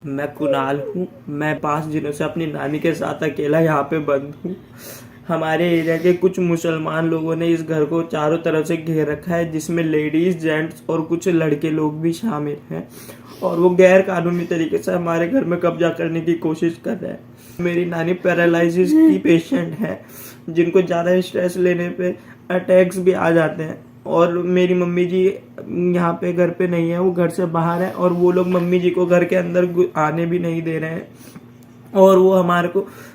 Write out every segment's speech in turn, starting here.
मैं कुणाल हूँ। मैं 5 दिनों से अपनी नानी के साथ अकेला यहाँ पे बंद हूँ। हमारे एरिया के कुछ मुसलमान लोगों ने इस घर को चारों तरफ से घेर रखा है, जिसमें लेडीज, जेंट्स और कुछ लड़के लोग भी शामिल हैं, और वो गैर कानूनी तरीके से हमारे घर में कब्जा करने की कोशिश कर रहे हैं। मेरी नानी पैरालिसिस की पेशेंट है, जिनको ज़्यादा स्ट्रेस लेने पे अटैक्स भी आ जाते हैं। और मेरी मम्मी जी यहाँ पे घर पे नहीं है, वो घर से बाहर है, और वो लोग मम्मी जी को घर के अंदर आने भी नहीं दे रहे हैं। और वो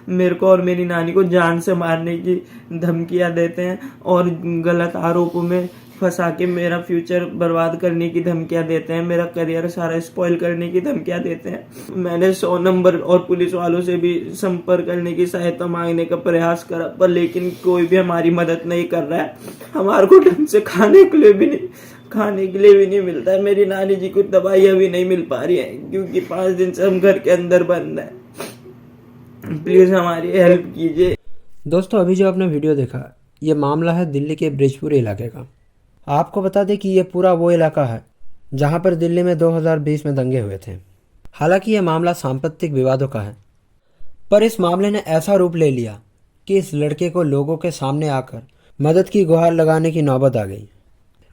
मेरे को और मेरी नानी को जान से मारने की धमकियां देते हैं, और गलत आरोपों में फंसा के मेरा फ्यूचर बर्बाद करने की धमकियां देते हैं, मेरा करियर सारा स्पॉइल करने की धमकियां देते हैं। मैंने 100 नंबर और पुलिस वालों से भी संपर्क करने की सहायता मांगने का प्रयास करा, पर लेकिन कोई भी हमारी मदद नहीं कर रहा है। हमारे को ढंग से खाने के लिए भी नहीं मिलता है। मेरी नानी जी को दवाइयाँ भी नहीं मिल पा रही है, क्योंकि 5 दिन से हम घर के अंदर बंद हैं। प्लीज हमारी हेल्प कीजिए। दोस्तों, अभी जो आपने वीडियो देखा, ये मामला है दिल्ली के ब्रिजपुर इलाके का। आपको बता दें कि ये पूरा वो इलाका है जहां पर दिल्ली में 2020 में दंगे हुए थे। हालांकि ये मामला सांप्रदायिक विवादों का है, पर इस मामले ने ऐसा रूप ले लिया कि इस लड़के को लोगों के सामने आकर मदद की गुहार लगाने की नौबत आ गई।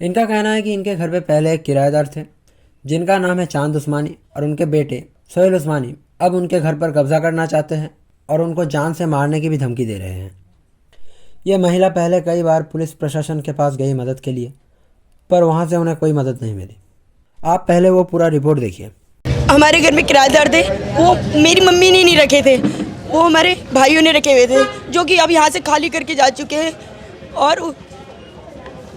इनका कहना है कि इनके घर पे पहले एक किराएदार थे, जिनका नाम है चांद उस्मानी, और उनके बेटे सोहेल उस्मानी अब उनके घर पर कब्जा करना चाहते हैं और उनको जान से मारने की भी धमकी दे रहे हैं। यह महिला पहले कई बार पुलिस प्रशासन के पास गई मदद के लिए, पर वहां से उन्हें कोई मदद नहीं मिली। आप पहले वो पूरा रिपोर्ट देखिए। हमारे घर में किराएदार थे, वो मेरी मम्मी ने नहीं रखे थे, वो हमारे भाइयों ने रखे हुए थे, जो कि अब यहाँ से खाली करके जा चुके हैं। और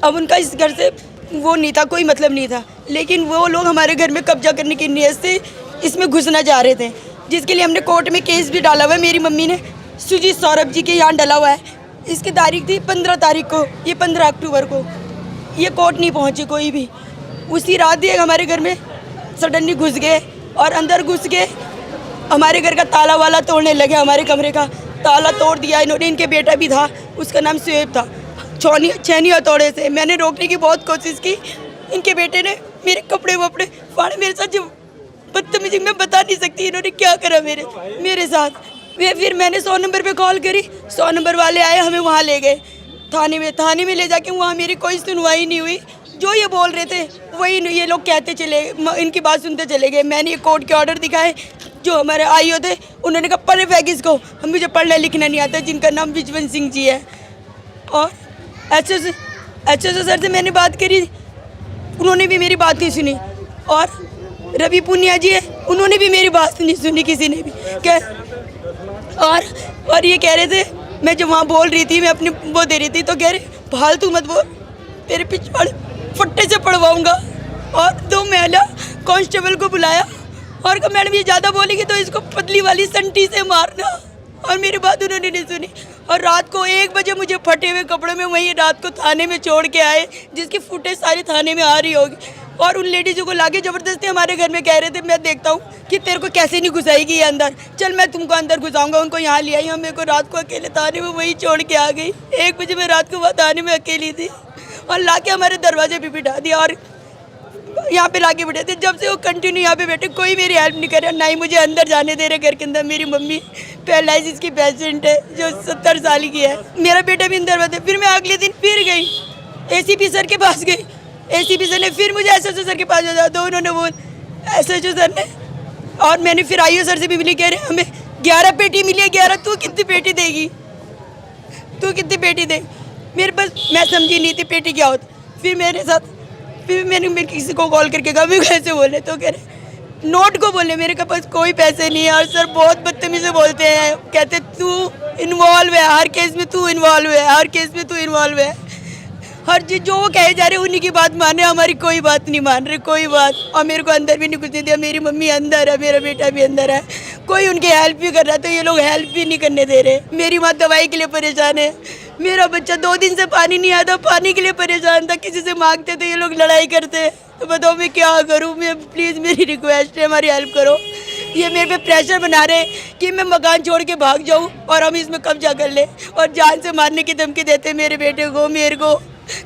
अब उनका इस घर से वो नहीं था, कोई मतलब नहीं था, लेकिन वो लोग हमारे घर में कब्जा करने की नीयत से इसमें घुसना चाह रहे थे, जिसके लिए हमने कोर्ट में केस भी डाला हुआ है। मेरी मम्मी ने सुजीत सौरभ जी के यहाँ डाला हुआ है। इसकी तारीख थी 15 तारीख को, ये 15 अक्टूबर को। ये कोर्ट नहीं पहुँची कोई भी। उसी रात ही हमारे घर में सडनली घुस गए, और अंदर घुस के हमारे घर का ताला वाला तोड़ने लगे। हमारे कमरे का ताला तोड़ दिया इन्होंने। इनके बेटा भी था, उसका नाम शुएब था। छेनी हथौड़े से मैंने रोकने की बहुत कोशिश की। इनके बेटे ने मेरे कपड़े वपड़े फाड़े। मेरे साथ जो बदतमीजी मैं बता नहीं सकती इन्होंने क्या करा मेरे साथ। फिर मैंने 100 नंबर पे कॉल करी, 100 नंबर वाले आए, हमें वहाँ ले गए थाने में ले जाके वहाँ मेरी कोई सुनवाई नहीं हुई। जो ये बोल रहे थे वही ये लोग कहते चले, इनकी बात सुनते चले गए। मैंने ये कोर्ट के ऑर्डर दिखाए, जो हमारे आईओ थे, उन्होंने कहा पढ़े फैगिस को, हम मुझे पढ़ना लिखना नहीं आता, जिनका नाम विजवंत सिंह जी है। और एचओ सर से मैंने बात करी, उन्होंने भी मेरी बात नहीं सुनी। और रवि पुनिया जी है, उन्होंने भी मेरी बात नहीं सुनी किसी ने भी। और ये कह रहे थे, मैं जब वहाँ बोल रही थी, मैं अपनी वो दे रही थी, तो कह रहे फालतू मत बोल, तेरे पिछवाड़े फट्टे से पड़वाऊंगा। और 2 महिला कांस्टेबल को बुलाया और कहा मैडम ये ज़्यादा बोलेगी तो इसको पतली वाली संटी से मारना। और मेरी बात उन्होंने नहीं सुनी। और रात को 1 बजे मुझे फटे हुए कपड़े में वहीं रात को थाने में छोड़ के आए, जिसकी फुटेज सारी थाने में आ रही होगी। और उन लेडीज़ों को लाके ज़बरदस्ती हमारे घर में कह रहे थे, मैं देखता हूँ कि तेरे को कैसे नहीं घुसाएगी ये अंदर, चल मैं तुमको अंदर घुसाऊंगा। उनको यहाँ ले आई, हम मेरे को रात को अकेले थाने में वहीं छोड़ के आ गई। 1 बजे मैं रात को वहाँ थाने में अकेली थी, और लाके हमारे दरवाजे पे बिठा दिया और यहाँ पे लाके बैठे थे। जब से वो कंटिन्यू यहाँ पे बैठे, कोई मेरी हेल्प नहीं कर रहा, ना ही मुझे अंदर जाने दे रहे घर के अंदर। मेरी मम्मी पैरालिसिस की पेशेंट है, जो 70 साल की है। मेरा बेटा भी अंदर बैठे। फिर मैं अगले दिन फिर गई, एसीपी सर के पास गई। एसीपी सर ने फिर मुझे एसएचओ सर के पास भेजा, तो उन्होंने वो एसएचओ सर ने, और मैंने फिर आईओ सर से भी मिली, कह रहे हमें 11 पेटी मिली है। 11 तू कितनी पेटी देगी, तू कितनी पेटी दे? मेरे पास, मैं समझी नहीं थी पेटी क्या होता। फिर मैंने किसी को कॉल करके कहा मैं कैसे बोले, तो कह रहे नोट को बोले, मेरे के पास कोई पैसे नहीं है। और सर बहुत बदतमीजी से बोलते हैं, कहते तू इन्वॉल्व है हर केस में, तू इन्वॉल्व है हर केस में, तू इन्वॉल्व है हर चीज़। जो वो कहे जा रहे उन्हीं की बात मान रहे, हमारी कोई बात नहीं मान रहे, कोई बात। और मेरे को अंदर भी नहीं घुसने दिया। मेरी मम्मी अंदर है, मेरा बेटा भी अंदर है, कोई उनकी हेल्प भी कर रहा है तो ये लोग हेल्प भी नहीं करने दे रहे। मेरी माँ दवाई के लिए परेशान है, मेरा बच्चा 2 दिन से पानी नहीं आता, पानी के लिए परेशान था। किसी से मांगते तो ये लोग लड़ाई करते। तो बताओ मैं क्या करूँ? मैं प्लीज़, मेरी रिक्वेस्ट है, हमारी हेल्प करो। ये मेरे पे प्रेशर बना रहे कि मैं मकान छोड़ के भाग जाऊँ और हम इसमें कब्जा कर ले, और जान से मारने की धमकी देते मेरे बेटे को, मेरे को।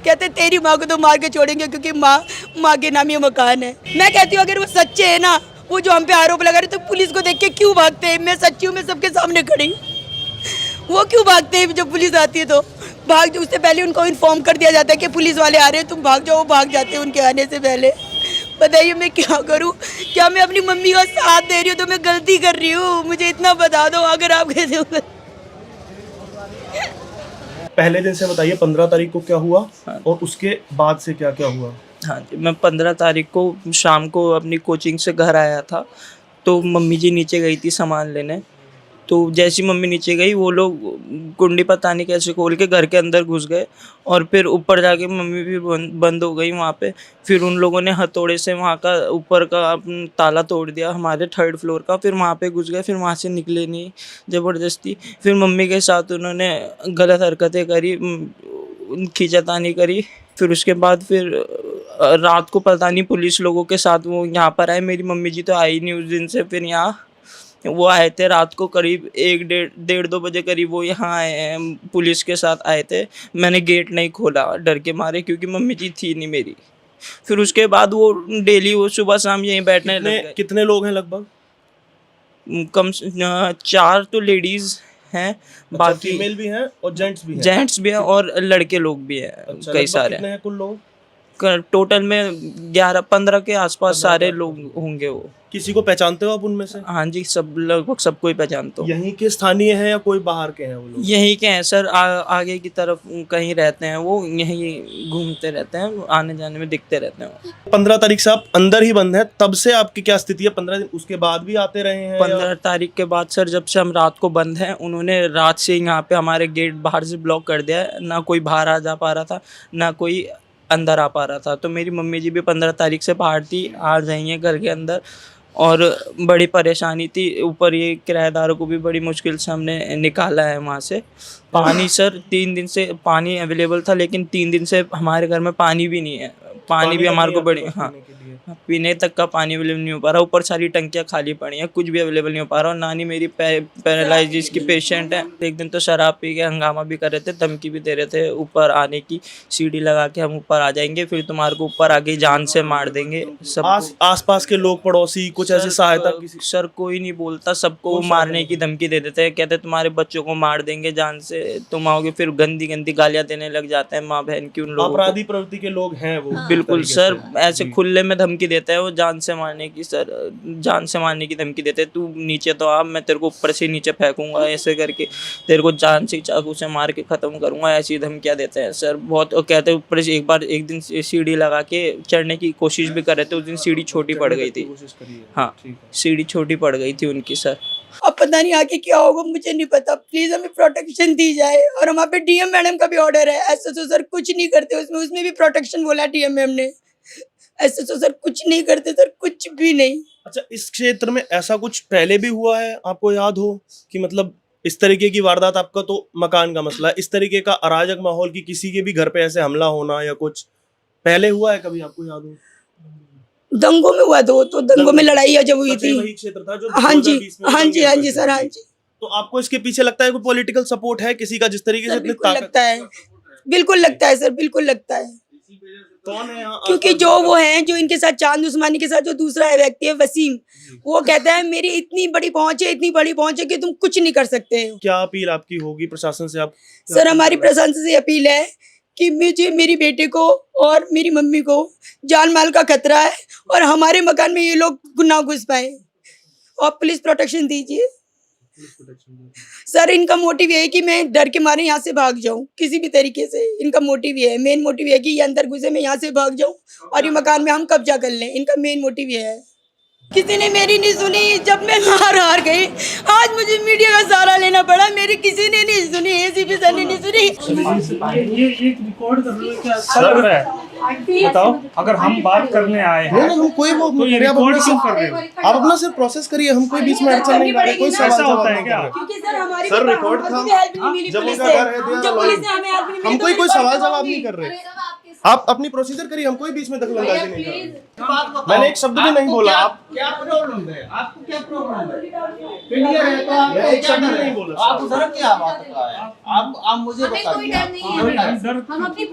कहते तेरी माँ को तो मार के छोड़ेंगे, क्योंकि माँ के नाम ये मकान है। मैं कहती हूँ अगर वो सच्चे है ना, वो जो हम पे आरोप लगा रहे तो पुलिस को देख के क्यों भागते हैं? मैं सच्ची हूँ, मैं सबके सामने खड़ी हूँ। वो क्यों भागते हैं? जब पुलिस आती है तो भाग, उससे पहले उनको इन्फॉर्म कर दिया जाता है कि पुलिस वाले आ रहे हैं, तुम भाग जाओ। वो भाग जाते हैं उनके आने से पहले। बताइए मैं क्या करूं? क्या मैं अपनी मम्मी का साथ दे रही हूँ तो मैं गलती कर रही हूँ? मुझे इतना बता दो अगर आप कैसे हो। पहले दिन से बताइए 15 तारीख को क्या हुआ और उसके बाद से क्या क्या हुआ। हाँ जी, मैं 15 तारीख को शाम को अपनी कोचिंग से घर आया था, तो मम्मी जी नीचे गई थी सामान लेने। तो जैसी मम्मी नीचे गई, वो लोग कुंडी पता नहीं कैसे खोल के घर के अंदर घुस गए, और फिर ऊपर जाके मम्मी भी बंद हो गई वहाँ पे। फिर उन लोगों ने हथौड़े से वहाँ का ऊपर का ताला तोड़ दिया, हमारे 3rd फ्लोर का। फिर वहाँ पे घुस गए, फिर वहाँ से निकले नहीं ज़बरदस्ती। फिर मम्मी के साथ उन्होंने गलत हरकतें करी, खींचातानी करी। फिर उसके बाद फिर रात को पता नहीं पुलिस लोगों के साथ वो यहाँ पर आए। मेरी मम्मी जी तो आई नहीं उस दिन से। फिर यहाँ वो आए थे रात को करीब 1-1:30-2 बजे करीब वो यहाँ आए हैं, पुलिस के साथ आए थे। मैंने गेट नहीं खोला डर के मारे, क्योंकि मम्मी जी थी नहीं मेरी। फिर उसके बाद वो डेली वो सुबह शाम यहीं बैठने लग गए। कितने लोग हैं लगभग? कम 4 तो लेडीज़ हैं, बाकी फीमेल भी हैं और जेंट्स भी हैं और लड़के लोग भी हैं। अच्छा, कई लगभग सारे कितने हैं कुल लोग? टोटल में 11-15 के आसपास सारे लोग होंगे वो। किसी को पहचानते हो आप उनमें से? हाँ जी, सब लगभग सबको ही पहचानता हूँ। यहीं के स्थानीय हैं या कोई बाहर के हैं वो लोग? यहीं के हैं सर, आगे की तरफ कहीं रहते हैं वो, यहीं घूमते रहते हैं, आने जाने में दिखते रहते हैं। 15 तारीख से आप अंदर ही बंद हैं, तब से आपकी क्या स्थिति है? 15 दिन उसके बाद भी आते रहे हैं? 15 तारीख के बाद सर, जब से हम रात को बंद हैं, उन्होंने रात से यहाँ पे हमारे गेट बाहर से ब्लॉक कर दिया है। ना कोई बाहर आ जा पा रहा था, ना कोई अंदर आ पा रहा था। तो मेरी मम्मी जी भी 15 तारीख से बाहर थी, आ जाएंगे घर के अंदर, और बड़ी परेशानी थी। ऊपर ये किराएदारों को भी बड़ी मुश्किल से हमने निकाला है वहाँ से। पानी सर 3 दिन से पानी अवेलेबल था, लेकिन 3 दिन से हमारे घर में पानी भी नहीं है। पानी भी हमारे को बड़ी, हाँ, पीने तक का पानी अवेलेबल नहीं हो पा रहा। ऊपर सारी टंकियाँ खाली पड़ी हैं, कुछ भी अवेलेबल नहीं हो पा रहा। और नानी मेरी पैरालाइजिस की पेशेंट है। एक दिन तो शराब पी के हंगामा भी कर रहे थे, धमकी भी दे रहे थे ऊपर आने की, सीढ़ी लगा के हम ऊपर आ जाएंगे, फिर तुम्हारे को ऊपर आके जान से मार देंगे। सब आस-पास के लोग, पड़ोसी कुछ ऐसे सहायता? सर कोई नहीं बोलता, सबको मारने की धमकी दे देते हैं। कहते तुम्हारे बच्चों को मार देंगे जान से, तुम आओगे। फिर गंदी गंदी गालियाँ देने लग जाते हैं माँ बहन की उन लोगों को। अपराधी प्रवृत्ति के लोग हैं वो। बिल्कुल सर, ऐसे खुले में धमकी देता है वो, जान से मारने की। सर जान से मारने की धमकी देते हैं, तू नीचे तो आ, मैं तेरे को ऊपर से नीचे फेंकूंगा, ऐसे करके तेरे को जान से चाकू से मार के ख़त्म करूंगा, ऐसी धमकियाँ देते हैं सर बहुत। और कहते हैं ऊपर से एक दिन सीढ़ी लगा के चढ़ने की कोशिश भी कर रहे थे। उस दिन सीढ़ी छोटी पड़ गई थी। हाँ, सीढ़ी छोटी पड़ गई थी उनकी सर। अब पता नहीं आगे क्या होगा, मुझे नहीं पता। प्लीज हमें प्रोटेक्शन दी जाए। और हमारे पे डीएम मैडम का भी ऑर्डर है। एसएचओ सर कुछ नहीं करते उसमें भी प्रोटेक्शन बोला डीएम मैम ने। एसएचओ सर कुछ नहीं करते सर, कुछ भी नहीं। अच्छा, इस क्षेत्र में ऐसा कुछ पहले भी हुआ है आपको याद हो कि मतलब इस तरीके की वारदात? आपका तो मकान का मसला है, इस तरीके का अराजक माहौल की किसी के भी घर पे ऐसे हमला होना या कुछ पहले हुआ है कभी आपको याद हो? दंगों में हुआ तो दंगों में लड़ाई जब हुई थी। वही क्षेत्र था जो हाँ जी, 2020 में हाँ जी, हाँ जी दंगे सर, हाँ जी। तो आपको इसके पीछे लगता है कोई पॉलिटिकल सपोर्ट है किसी का, जिस तरीके से इतनी बिल्कुल ताकत? लगता है, बिल्कुल लगता है सर, बिल्कुल लगता है। कौन है यहाँ? क्योंकि जो वो हैं, जो इनके साथ चांद उस्मानी के साथ जो दूसरा व्यक्ति है वसीम, वो कहता है मेरी इतनी बड़ी पहुंच है, इतनी बड़ी पहुंच है कि तुम कुछ नहीं कर सकते हो। क्या अपील आपकी होगी प्रशासन से? आप सर हमारी प्रशासन से अपील है कि मुझे, मेरी बेटे को और मेरी मम्मी को जान माल का खतरा है, और हमारे मकान में ये लोग ना घुस पाए, और पुलिस प्रोटेक्शन दीजिए सर। इनका मोटिव ये है कि मैं डर के मारे यहाँ से भाग जाऊँ किसी भी तरीके से। इनका मोटिव ये है, मेन मोटिव ये है कि ये अंदर घुसे, मैं यहाँ से भाग जाऊँ और ये मकान में हम कब्जा कर लें। इनका मेन मोटिव ये है। किसी ने मेरी नहीं सुनी। जब मैं हार गई, आज मुझे मीडिया का सहारा लेना पड़ा। मेरी किसी ने नहीं सुनी, एसीपी सर ने नहीं सुनी। ये रिकॉर्ड कर लो, क्या अच्छा लग रहा है? बताओ, अगर हम बात करने आए हैं हम कोई वो तो ये रिकॉर्ड क्यों कर रहे हो? आप अपना सिर्फ प्रोसेस करिए, हम कोई बीच में अड़चन नहीं डाले, कोई सवाल होता है क्या? क्योंकि सर हमारी सर रिकॉर्ड था, जब उनका घर है हम कोई सवाल जवाब नहीं कर रहे। आप अपनी प्रोसीजर करिए, हम कोई बीच में दखलंदाजी नहीं कर रहे। मैंने एक शब्द भी नहीं बोला। आप क्या प्रॉब्लम है? आपको क्या प्रॉब्लम है? क्लियर है तो आप एक शब्द भी नहीं बोला। आप उधर क्या बात कर रहे हैं? आप मुझे बताइए। हम अपनी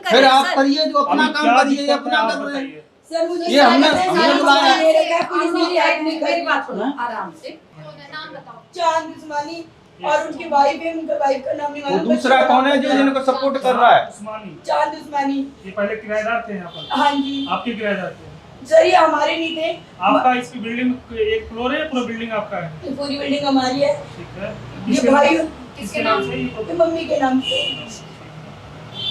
फिर आप करिए जो अपना काम करिए, अपना कर रहे हैं। सर मुझे ये हमने बुलाया है। मेरे का पुलिस ने रिएक्ट नहीं मेरी करी। बात सुनो आराम से। नाम बताओ। चांद उस्मानी और उनकी वाइफ है, उनका वाइफ का नाम नहीं वो मालूम। दूसरा कौन है जो इनको सपोर्ट कर रहा है? उस्मानी, चांद उस्मानी। ये पहले किराएदार थे यहाँ पर? हाँ जी आपके किराएदार थे? सर, ये हमारे नहीं थे। आपका इसकी बिल्डिंग एक फ्लोर है या पूरा बिल्डिंग आपका है? ये पूरी बिल्डिंग हमारी है। ठीक है। ये भाई किसके नाम से? ये मम्मी के नाम से।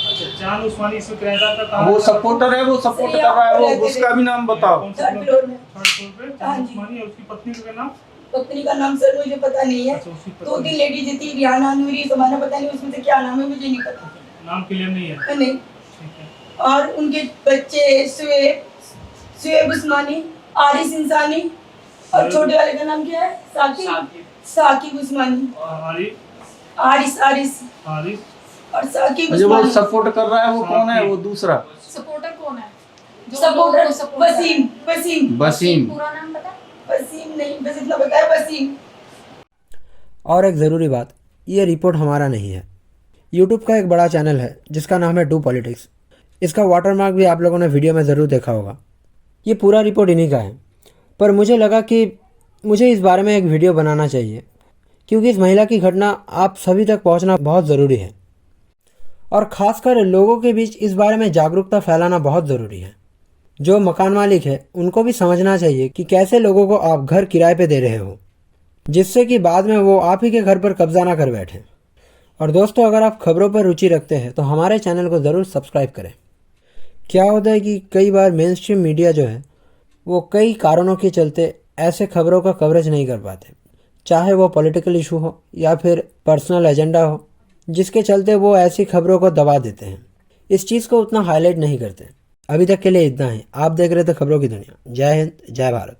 अच्छा, चांद उस्मानी इसमें किराएदार का कहाँ? वो सपोर्टर है, वो सपोर्ट कर रहा है, वो उसका भी नाम बताओ। कौन से थर्ड फ्लोर में। थर्ड फ्लोर पे हाँ चांद जी। उस्मानी और उसकी पत्नी का नाम? पत्नी का नाम सर मुझे पता नहीं है। अच्छा, उसकी दो पत्नी। तीन लेडीज थी, रियाना नूरी, समाना, पता नहीं उसमें से क्या नाम है, मुझे नहीं पता। नाम क्लियर नहीं है? नहीं। ठीक है। और उनके बच्चे सुएब उस्मानी, आरिस इंसानी और छोटे वाले का नाम क्या है? साकिब उस्मानी। आरिस हारिस और साकिब जो वो उस्मानी। सपोर्ट कर रहा है वो कौन है? वो दूसरा सपोर्टर कौन है? जो सपोर्टर लोगों को support कर रहा है? वसीम। पूरा नाम बता। वसीम नहीं, बस इतना बताया, वसीम। और एक ज़रूरी बात, ये रिपोर्ट हमारा नहीं है। यूट्यूब का एक बड़ा चैनल है जिसका नाम है डू पॉलिटिक्स। इसका वाटरमार्क भी आप लोगों ने वीडियो में ज़रूर देखा होगा। ये पूरा रिपोर्ट इन्हीं का है, पर मुझे लगा कि मुझे इस बारे में एक वीडियो बनाना चाहिए, क्योंकि इस महिला की घटना आप सभी तक पहुंचना बहुत ज़रूरी है और ख़ासकर लोगों के बीच इस बारे में जागरूकता फैलाना बहुत ज़रूरी है। जो मकान मालिक है उनको भी समझना चाहिए कि कैसे लोगों को आप घर किराए पे दे रहे हो, जिससे कि बाद में वो आप ही के घर पर कब्जा ना कर बैठे। और दोस्तों, अगर आप खबरों पर रुचि रखते हैं तो हमारे चैनल को ज़रूर सब्सक्राइब करें। क्या होता है कि कई बार मेन स्ट्रीम मीडिया जो है वो कई कारणों के चलते ऐसे खबरों का कवरेज नहीं कर पाते, चाहे वो पॉलिटिकल इशू हो या फिर पर्सनल एजेंडा हो, जिसके चलते वो ऐसी खबरों को दबा देते हैं, इस चीज़ को उतना हाईलाइट नहीं करते। अभी तक के लिए इतना ही। आप देख रहे थे खबरों की दुनिया। जय हिंद, जय भारत।